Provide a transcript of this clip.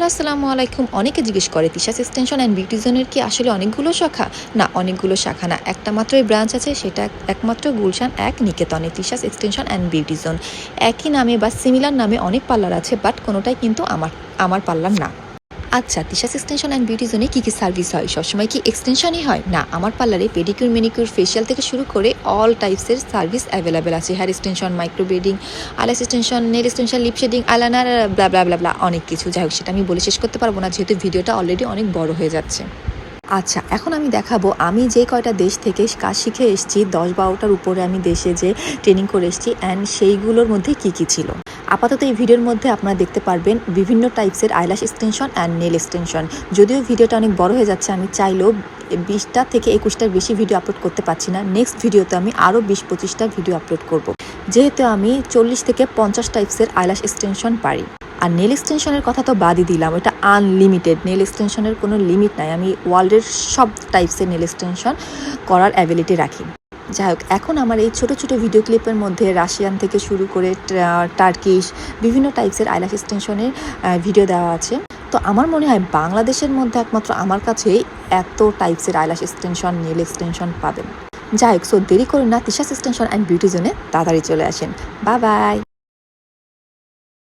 Hello, আসসালামু আলাইকুম। অনেকে জিজ্ঞেস করে তিশাস এক্সটেনশন অ্যান্ড বিউটি জোনের কি আসলে অনেকগুলো শাখা? না, অনেকগুলো শাখা না, একটা মাত্রই ব্রাঞ্চ আছে, সেটা একমাত্র গুলশান ১ নিকেতনে Tisha's extension and beauty zone. একই নামে বা সিমিলার নামে অনেক পার্লার আছে, বাট কোনোটাই কিন্তু আমার পার্লার না। আচ্ছা, তিশাস এক্সটেনশন অ্যান্ড বিউটি জোনে কী কী সার্ভিস হয়? সবসময় কি এক্সটেনশনই হয়? না, আমার পার্লারে পেডিকিউর, ম্যানিকিউর, ফেশিয়াল থেকে শুরু করে অল টাইপসের সার্ভিস অ্যাভেলেবেল আছে। Hair extension, microblading, eyelash extension, nail extension, lip shading, eyeliner, bla bla bla bla, অনেক কিছু। যাই হোক, সেটা আমি বলে শেষ করতে পারবো না, যেহেতু ভিডিওটা অলরেডি অনেক বড় হয়ে যাচ্ছে। আচ্ছা, এখন আমি দেখাবো আমি যে কয়টা দেশ থেকে কাজ শিখে এসেছি, ১০-১২টার উপরে আমি দেশে যে ট্রেনিং করে এসেছি, অ্যান্ড সেইগুলোর মধ্যে কী কী ছিল। আপাতত এই ভিডিওর মধ্যে আপনারা দেখতে পারবেন বিভিন্ন টাইপসের eyelash extension and nail extension. যদিও ভিডিওটা অনেক বড় হয়ে যাচ্ছে, আমি চাইলেও ২০টা থেকে ২১টার বেশি ভিডিও আপলোড করতে পারছি না। নেক্সট ভিডিওতে আমি আরও ২০-২৫টা ভিডিও আপলোড করব, যেহেতু আমি ৪০ থেকে ৫০ টাইপসের আইল্যাশ এক্সটেনশন পারি। আর নেল এক্সটেনশনের কথা তো বাদই দিলাম, এটা আনলিমিটেড। নেল এক্সটেনশনের কোনো লিমিট নাই, আমি ওয়ার্ল্ডের সব টাইপসের নেল এক্সটেনশন করার অ্যাবিলিটি রাখি। যাই হোক, এখন আমার এই ছোটো ছোটো ভিডিও ক্লিপের মধ্যে রাশিয়ান থেকে শুরু করে টার্কিশ বিভিন্ন টাইপসের আইল্যাশ এক্সটেনশনের ভিডিও দেওয়া আছে। তো আমার মনে হয় বাংলাদেশের মধ্যে একমাত্র আমার কাছেই এত টাইপসের আইল্যাশ এক্সটেনশন, নেল এক্সটেনশন পাবেন। যাই হোক, সো দেরি করুন না, তিশাস এক্সটেনশন অ্যান্ড বিউটি জোনে তাড়াতাড়ি চলে আসেন। Bye bye.